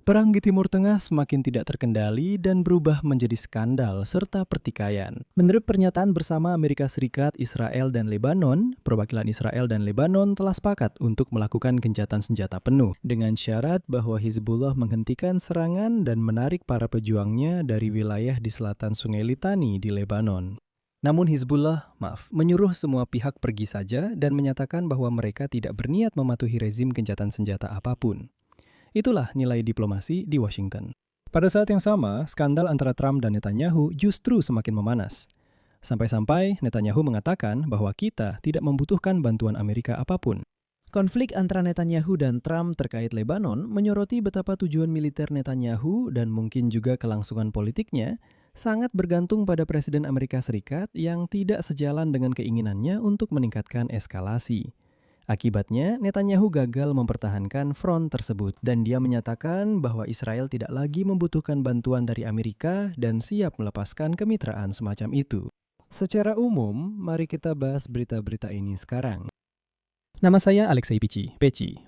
Perang di Timur Tengah semakin tidak terkendali dan berubah menjadi skandal serta pertikaian. Menurut pernyataan bersama Amerika Serikat, Israel, dan Lebanon, perwakilan Israel dan Lebanon telah sepakat untuk melakukan gencatan senjata penuh dengan syarat bahwa Hizbullah menghentikan serangan dan menarik para pejuangnya dari wilayah di selatan Sungai Litani di Lebanon. Namun Hizbullah, menyuruh semua pihak pergi saja dan menyatakan bahwa mereka tidak berniat mematuhi rezim gencatan senjata apapun. Itulah nilai diplomasi di Washington. Pada saat yang sama, skandal antara Trump dan Netanyahu justru semakin memanas. Sampai-sampai Netanyahu mengatakan bahwa kita tidak membutuhkan bantuan Amerika apapun. Konflik antara Netanyahu dan Trump terkait Lebanon menyoroti betapa tujuan militer Netanyahu dan mungkin juga kelangsungan politiknya sangat bergantung pada Presiden Amerika Serikat yang tidak sejalan dengan keinginannya untuk meningkatkan eskalasi. Akibatnya, Netanyahu gagal mempertahankan front tersebut dan dia menyatakan bahwa Israel tidak lagi membutuhkan bantuan dari Amerika dan siap melepaskan kemitraan semacam itu. Secara umum, mari kita bahas berita-berita ini sekarang. Nama saya Alexei Peci.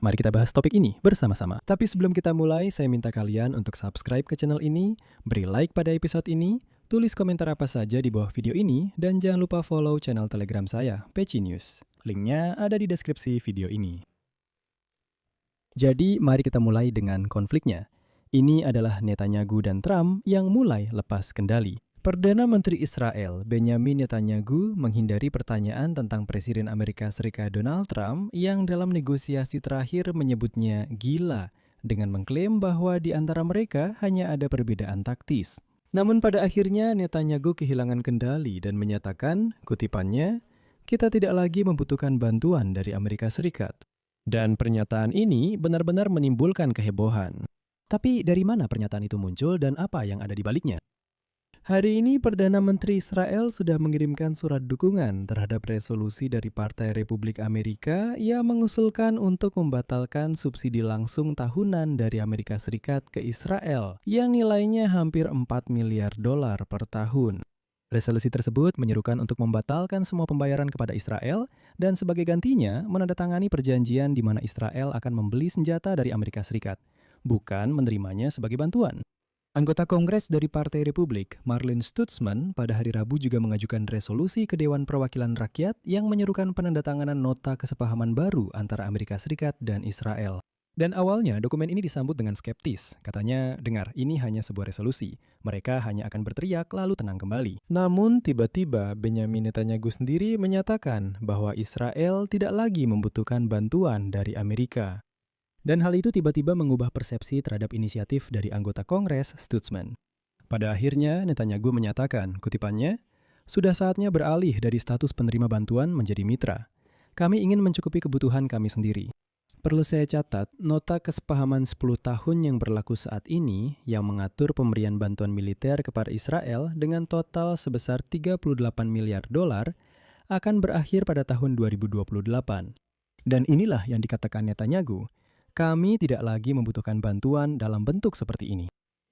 Mari kita bahas topik ini bersama-sama. Tapi sebelum kita mulai, saya minta kalian untuk subscribe ke channel ini, beri like pada episode ini, tulis komentar apa saja di bawah video ini, dan jangan lupa follow channel Telegram saya, Peci News. Linknya ada di deskripsi video ini. Jadi, mari kita mulai dengan konfliknya. Ini adalah Netanyahu dan Trump yang mulai lepas kendali. Perdana Menteri Israel, Benjamin Netanyahu, menghindari pertanyaan tentang Presiden Amerika Serikat Donald Trump yang dalam negosiasi terakhir menyebutnya gila dengan mengklaim bahwa di antara mereka hanya ada perbedaan taktis. Namun pada akhirnya Netanyahu kehilangan kendali dan menyatakan, kutipannya, "Kita tidak lagi membutuhkan bantuan dari Amerika Serikat." Dan pernyataan ini benar-benar menimbulkan kehebohan. Tapi dari mana pernyataan itu muncul dan apa yang ada di baliknya? Hari ini Perdana Menteri Israel sudah mengirimkan surat dukungan terhadap resolusi dari Partai Republik Amerika yang mengusulkan untuk membatalkan subsidi langsung tahunan dari Amerika Serikat ke Israel yang nilainya hampir 4 miliar dolar per tahun. Resolusi tersebut menyerukan untuk membatalkan semua pembayaran kepada Israel dan sebagai gantinya menandatangani perjanjian di mana Israel akan membeli senjata dari Amerika Serikat, bukan menerimanya sebagai bantuan. Anggota Kongres dari Partai Republik, Marlin Stutzman, pada hari Rabu juga mengajukan resolusi ke Dewan Perwakilan Rakyat yang menyerukan penandatanganan nota kesepahaman baru antara Amerika Serikat dan Israel. Dan awalnya dokumen ini disambut dengan skeptis. Katanya, dengar, ini hanya sebuah resolusi. Mereka hanya akan berteriak lalu tenang kembali. Namun tiba-tiba Benjamin Netanyahu sendiri menyatakan bahwa Israel tidak lagi membutuhkan bantuan dari Amerika. Dan hal itu tiba-tiba mengubah persepsi terhadap inisiatif dari anggota Kongres Stutzman. Pada akhirnya Netanyahu menyatakan, kutipannya, "Sudah saatnya beralih dari status penerima bantuan menjadi mitra. Kami ingin mencukupi kebutuhan kami sendiri." Perlu saya catat, nota kesepahaman 10 tahun yang berlaku saat ini yang mengatur pemberian bantuan militer kepada Israel dengan total sebesar 38 miliar dolar akan berakhir pada tahun 2028. Dan inilah yang dikatakan Netanyahu, kami tidak lagi membutuhkan bantuan dalam bentuk seperti ini.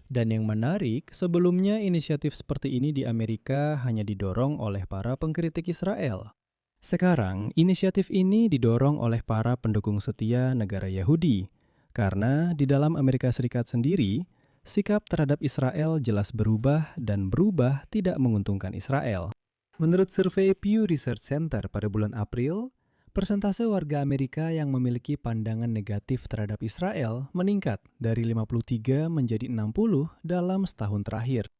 Dan yang menarik, sebelumnya inisiatif seperti ini di Amerika hanya didorong oleh para pengkritik Israel. Sekarang, inisiatif ini didorong oleh para pendukung setia negara Yahudi, karena di dalam Amerika Serikat sendiri, sikap terhadap Israel jelas berubah dan berubah tidak menguntungkan Israel. Menurut survei Pew Research Center pada bulan April, persentase warga Amerika yang memiliki pandangan negatif terhadap Israel meningkat dari 53 menjadi 60 dalam setahun terakhir.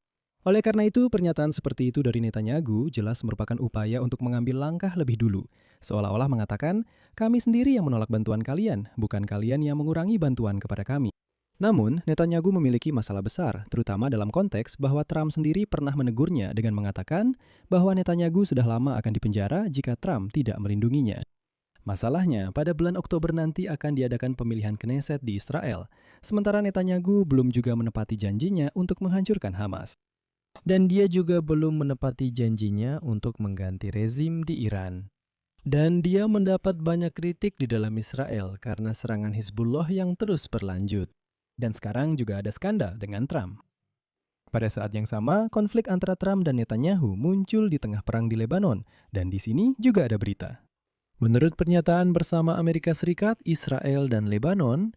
Oleh karena itu, pernyataan seperti itu dari Netanyahu jelas merupakan upaya untuk mengambil langkah lebih dulu, seolah-olah mengatakan, kami sendiri yang menolak bantuan kalian, bukan kalian yang mengurangi bantuan kepada kami. Namun, Netanyahu memiliki masalah besar, terutama dalam konteks bahwa Trump sendiri pernah menegurnya dengan mengatakan bahwa Netanyahu sudah lama akan dipenjara jika Trump tidak melindunginya. Masalahnya, pada bulan Oktober nanti akan diadakan pemilihan Knesset di Israel, sementara Netanyahu belum juga menepati janjinya untuk menghancurkan Hamas. Dan dia juga belum menepati janjinya untuk mengganti rezim di Iran. Dan dia mendapat banyak kritik di dalam Israel karena serangan Hizbullah yang terus berlanjut. Dan sekarang juga ada skandal dengan Trump. Pada saat yang sama, konflik antara Trump dan Netanyahu muncul di tengah perang di Lebanon, dan di sini juga ada berita. Menurut pernyataan bersama Amerika Serikat, Israel dan Lebanon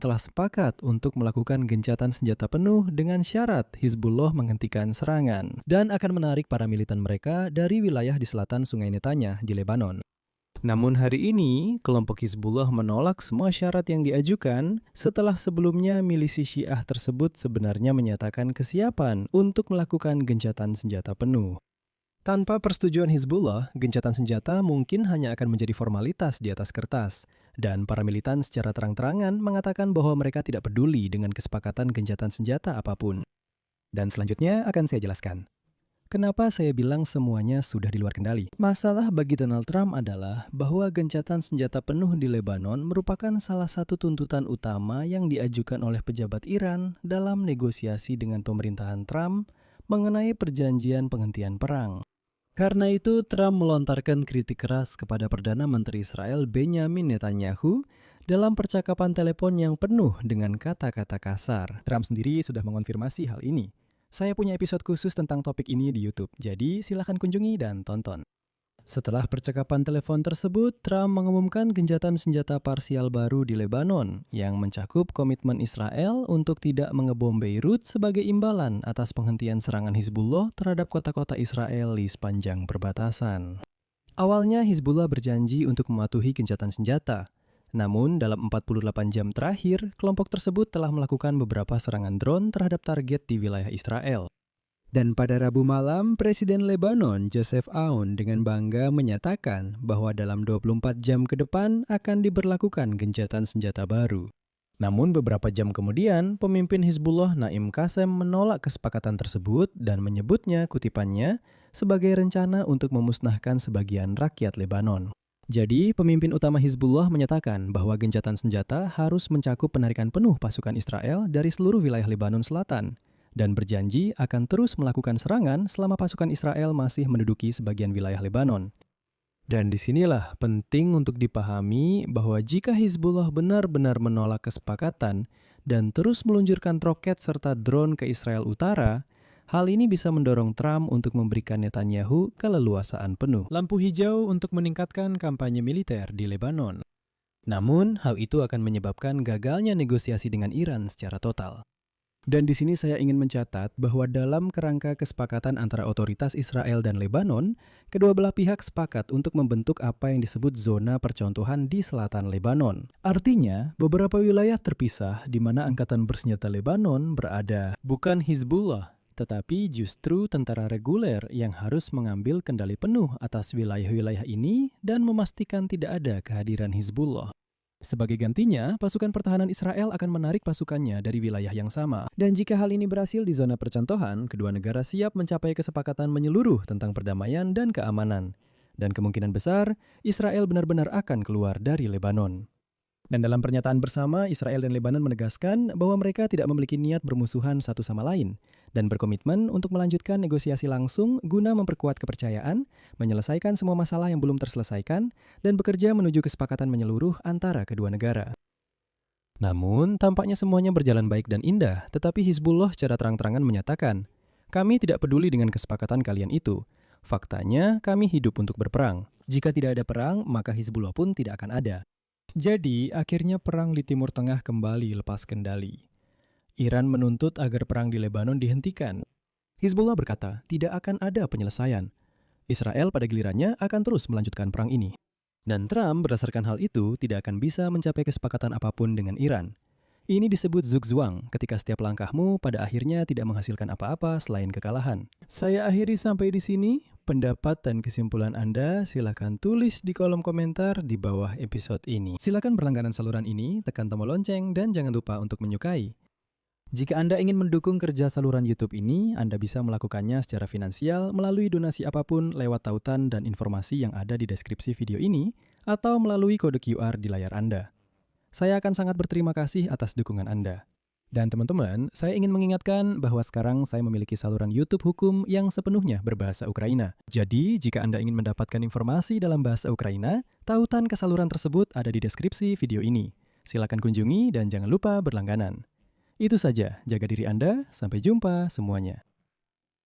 telah sepakat untuk melakukan gencatan senjata penuh dengan syarat Hizbullah menghentikan serangan dan akan menarik para militan mereka dari wilayah di selatan Sungai Netanya di Lebanon. Namun hari ini, kelompok Hizbullah menolak semua syarat yang diajukan setelah sebelumnya milisi Syiah tersebut sebenarnya menyatakan kesiapan untuk melakukan gencatan senjata penuh. Tanpa persetujuan Hizbullah, gencatan senjata mungkin hanya akan menjadi formalitas di atas kertas, dan para militan secara terang-terangan mengatakan bahwa mereka tidak peduli dengan kesepakatan gencatan senjata apapun. Dan selanjutnya akan saya jelaskan. Kenapa saya bilang semuanya sudah di luar kendali? Masalah bagi Donald Trump adalah bahwa gencatan senjata penuh di Lebanon merupakan salah satu tuntutan utama yang diajukan oleh pejabat Iran dalam negosiasi dengan pemerintahan Trump mengenai perjanjian penghentian perang. Karena itu, Trump melontarkan kritik keras kepada Perdana Menteri Israel Benjamin Netanyahu dalam percakapan telepon yang penuh dengan kata-kata kasar. Trump sendiri sudah mengonfirmasi hal ini. Saya punya episode khusus tentang topik ini di YouTube, jadi silakan kunjungi dan tonton. Setelah percakapan telepon tersebut, Trump mengumumkan gencatan senjata parsial baru di Lebanon yang mencakup komitmen Israel untuk tidak mengebom Beirut sebagai imbalan atas penghentian serangan Hizbullah terhadap kota-kota Israel di sepanjang perbatasan. Awalnya Hizbullah berjanji untuk mematuhi gencatan senjata. Namun dalam 48 jam terakhir, kelompok tersebut telah melakukan beberapa serangan drone terhadap target di wilayah Israel. Dan pada Rabu malam, Presiden Lebanon Joseph Aoun dengan bangga menyatakan bahwa dalam 24 jam ke depan akan diberlakukan gencatan senjata baru. Namun beberapa jam kemudian, pemimpin Hizbullah Naim Qassem menolak kesepakatan tersebut dan menyebutnya kutipannya sebagai rencana untuk memusnahkan sebagian rakyat Lebanon. Jadi, pemimpin utama Hizbullah menyatakan bahwa gencatan senjata harus mencakup penarikan penuh pasukan Israel dari seluruh wilayah Lebanon Selatan, dan berjanji akan terus melakukan serangan selama pasukan Israel masih menduduki sebagian wilayah Lebanon. Dan disinilah penting untuk dipahami bahwa jika Hizbullah benar-benar menolak kesepakatan dan terus meluncurkan roket serta drone ke Israel Utara, hal ini bisa mendorong Trump untuk memberikan Netanyahu keleluasaan penuh. Lampu hijau untuk meningkatkan kampanye militer di Lebanon. Namun, hal itu akan menyebabkan gagalnya negosiasi dengan Iran secara total. Dan di sini saya ingin mencatat bahwa dalam kerangka kesepakatan antara otoritas Israel dan Lebanon, kedua belah pihak sepakat untuk membentuk apa yang disebut zona percontohan di selatan Lebanon. Artinya, beberapa wilayah terpisah di mana angkatan bersenjata Lebanon berada. Bukan Hizbullah, tetapi justru tentara reguler yang harus mengambil kendali penuh atas wilayah-wilayah ini dan memastikan tidak ada kehadiran Hizbullah. Sebagai gantinya, pasukan pertahanan Israel akan menarik pasukannya dari wilayah yang sama. Dan jika hal ini berhasil di zona percontohan, kedua negara siap mencapai kesepakatan menyeluruh tentang perdamaian dan keamanan. Dan kemungkinan besar, Israel benar-benar akan keluar dari Lebanon. Dan dalam pernyataan bersama, Israel dan Lebanon menegaskan bahwa mereka tidak memiliki niat bermusuhan satu sama lain dan berkomitmen untuk melanjutkan negosiasi langsung guna memperkuat kepercayaan, menyelesaikan semua masalah yang belum terselesaikan, dan bekerja menuju kesepakatan menyeluruh antara kedua negara. Namun, tampaknya semuanya berjalan baik dan indah, tetapi Hizbullah secara terang-terangan menyatakan, "Kami tidak peduli dengan kesepakatan kalian itu. Faktanya, kami hidup untuk berperang. Jika tidak ada perang, maka Hizbullah pun tidak akan ada." Jadi, akhirnya perang di Timur Tengah kembali lepas kendali. Iran menuntut agar perang di Lebanon dihentikan. Hizbullah berkata tidak akan ada penyelesaian. Israel pada gilirannya akan terus melanjutkan perang ini. Dan Trump berdasarkan hal itu tidak akan bisa mencapai kesepakatan apapun dengan Iran. Ini disebut zugzwang ketika setiap langkahmu pada akhirnya tidak menghasilkan apa-apa selain kekalahan. Saya akhiri sampai di sini. Pendapat dan kesimpulan Anda silakan tulis di kolom komentar di bawah episode ini. Silakan berlangganan saluran ini, tekan tombol lonceng, dan jangan lupa untuk menyukai. Jika Anda ingin mendukung kerja saluran YouTube ini, Anda bisa melakukannya secara finansial melalui donasi apapun lewat tautan dan informasi yang ada di deskripsi video ini, atau melalui kode QR di layar Anda. Saya akan sangat berterima kasih atas dukungan Anda. Dan teman-teman, saya ingin mengingatkan bahwa sekarang saya memiliki saluran YouTube hukum yang sepenuhnya berbahasa Ukraina. Jadi, jika Anda ingin mendapatkan informasi dalam bahasa Ukraina, tautan ke saluran tersebut ada di deskripsi video ini. Silakan kunjungi dan jangan lupa berlangganan. Itu saja, jaga diri Anda, sampai jumpa semuanya.